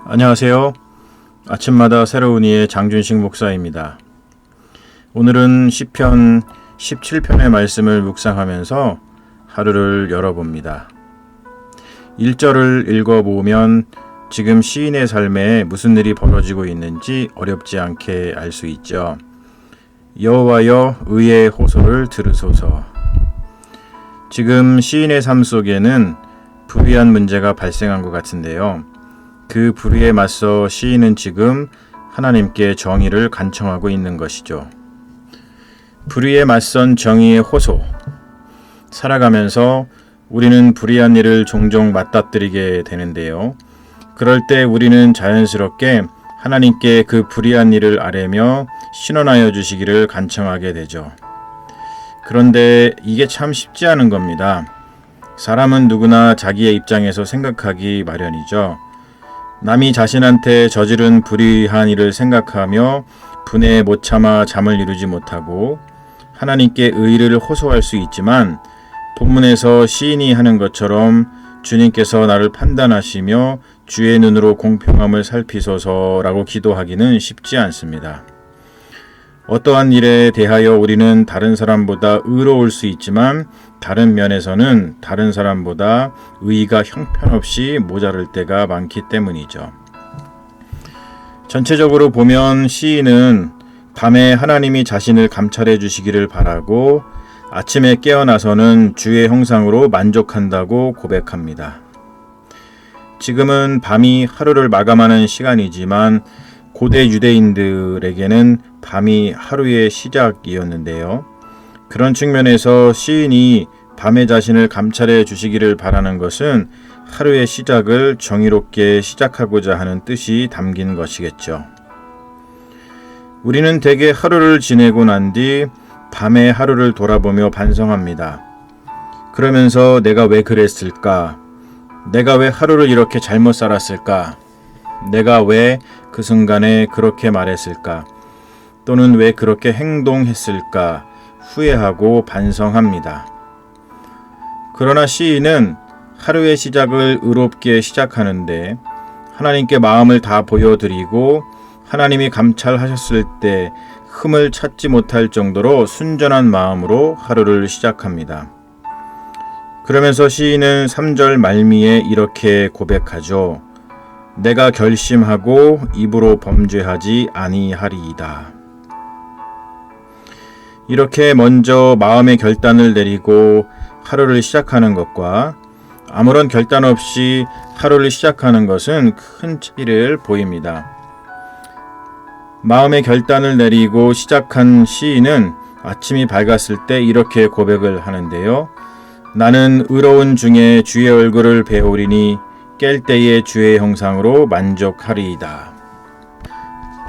안녕하세요. 아침마다 새로운 이의 장준식 목사입니다. 오늘은 시편 17편의 말씀을 묵상하면서 하루를 열어봅니다. 1절을 읽어보면 지금 시인의 삶에 무슨 일이 벌어지고 있는지 어렵지 않게 알 수 있죠. 여호와여 의의 호소를 들으소서. 지금 시인의 삶 속에는 불의한 문제가 발생한 것 같은데요. 그 불의에 맞서 시인은 지금 하나님께 정의를 간청하고 있는 것이죠. 불의에 맞선 정의의 호소. 살아가면서 우리는 불의한 일을 종종 맞닥뜨리게 되는데요. 그럴 때 우리는 자연스럽게 하나님께 그 불의한 일을 아뢰며 신원하여 주시기를 간청하게 되죠. 그런데 이게 참 쉽지 않은 겁니다. 사람은 누구나 자기의 입장에서 생각하기 마련이죠. 남이 자신한테 저지른 불의한 일을 생각하며 분에 못 참아 잠을 이루지 못하고 하나님께 의를 호소할 수 있지만 본문에서 시인이 하는 것처럼 주님께서 나를 판단하시며 주의 눈으로 공평함을 살피소서라고 기도하기는 쉽지 않습니다. 어떠한 일에 대하여 우리는 다른 사람보다 의로울 수 있지만 다른 면에서는 다른 사람보다 의의가 형편없이 모자랄 때가 많기 때문이죠. 전체적으로 보면 시인은 밤에 하나님이 자신을 감찰해 주시기를 바라고 아침에 깨어나서는 주의 형상으로 만족한다고 고백합니다. 지금은 밤이 하루를 마감하는 시간이지만 고대 유대인들에게는 밤이 하루의 시작이었는데요. 그런 측면에서 시인이 밤에 자신을 감찰해 주시기를 바라는 것은 하루의 시작을 정의롭게 시작하고자 하는 뜻이 담긴 것이겠죠. 우리는 대개 하루를 지내고 난 뒤 밤에 하루를 돌아보며 반성합니다. 그러면서 내가 왜 그랬을까? 내가 왜 하루를 이렇게 잘못 살았을까? 내가 왜 그 순간에 그렇게 말했을까? 또는 왜 그렇게 행동했을까? 후회하고 반성합니다. 그러나 시인은 하루의 시작을 의롭게 시작하는데 하나님께 마음을 다 보여드리고 하나님이 감찰하셨을 때 흠을 찾지 못할 정도로 순전한 마음으로 하루를 시작합니다. 그러면서 시인은 3절 말미에 이렇게 고백하죠. 내가 결심하고 입으로 범죄하지 아니하리이다. 이렇게 먼저 마음의 결단을 내리고 하루를 시작하는 것과 아무런 결단 없이 하루를 시작하는 것은 큰 차이를 보입니다. 마음의 결단을 내리고 시작한 시인은 아침이 밝았을 때 이렇게 고백을 하는데요. 나는 의로운 중에 주의 얼굴을 배우리니 깰 때의 주의 형상으로 만족하리이다.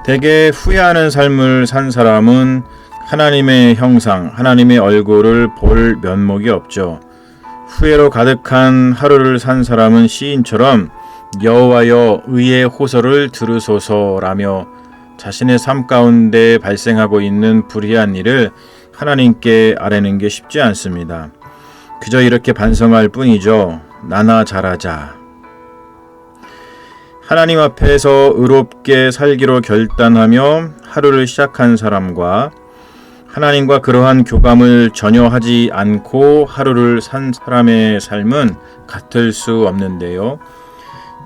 대개 후회하는 삶을 산 사람은 하나님의 형상, 하나님의 얼굴을 볼 면목이 없죠. 후회로 가득한 하루를 산 사람은 시인처럼 여호와여 의의 호소를 들으소서라며 자신의 삶 가운데 발생하고 있는 불의한 일을 하나님께 아뢰는 게 쉽지 않습니다. 그저 이렇게 반성할 뿐이죠. 나나 잘하자. 하나님 앞에서 의롭게 살기로 결단하며 하루를 시작한 사람과 하나님과 그러한 교감을 전혀 하지 않고 하루를 산 사람의 삶은 같을 수 없는데요.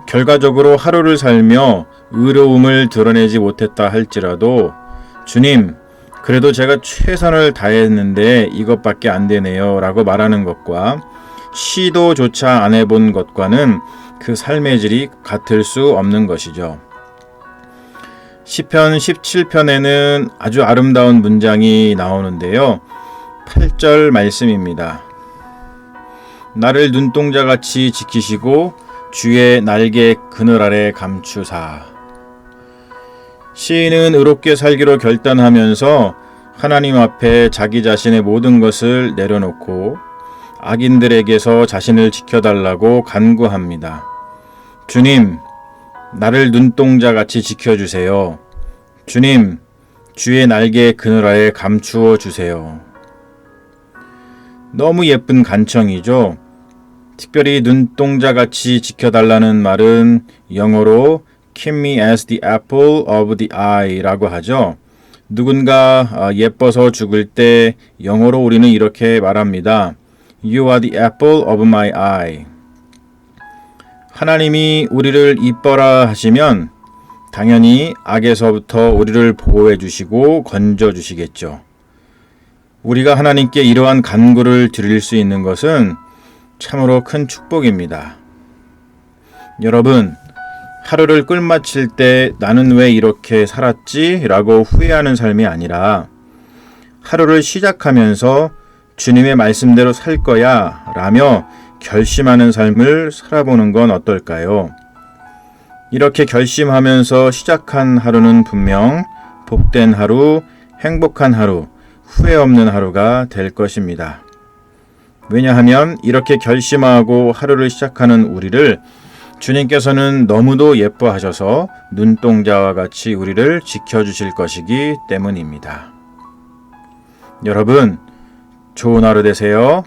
결과적으로 하루를 살며 의로움을 드러내지 못했다 할지라도 주님, 그래도 제가 최선을 다했는데 이것밖에 안 되네요 라고 말하는 것과 시도조차 안 해본 것과는 그 삶의 질이 같을 수 없는 것이죠. 시편 17편에는 아주 아름다운 문장이 나오는데요. 8절 말씀입니다. 나를 눈동자같이 지키시고 주의 날개 그늘 아래 감추사. 시인은 의롭게 살기로 결단하면서 하나님 앞에 자기 자신의 모든 것을 내려놓고 악인들에게서 자신을 지켜달라고 간구합니다. 주님, 나를 눈동자같이 지켜주세요. 주님, 주의 날개 그늘 아래 감추어 주세요. 너무 예쁜 간청이죠. 특별히 눈동자같이 지켜달라는 말은 영어로 keep me as the apple of the eye라고 하죠. 누군가 예뻐서 죽을 때 영어로 우리는 이렇게 말합니다. You are the apple of my eye. 하나님이 우리를 이뻐라 하시면 당연히 악에서부터 우리를 보호해 주시고 건져 주시겠죠. 우리가 하나님께 이러한 간구를 드릴 수 있는 것은 참으로 큰 축복입니다. 여러분, 하루를 끝마칠 때 나는 왜 이렇게 살았지? 라고 후회하는 삶이 아니라 하루를 시작하면서 주님의 말씀대로 살 거야 라며 결심하는 삶을 살아보는 건 어떨까요? 이렇게 결심하면서 시작한 하루는 분명 복된 하루, 행복한 하루, 후회 없는 하루가 될 것입니다. 왜냐하면 이렇게 결심하고 하루를 시작하는 우리를 주님께서는 너무도 예뻐하셔서 눈동자와 같이 우리를 지켜주실 것이기 때문입니다. 여러분, 좋은 하루 되세요.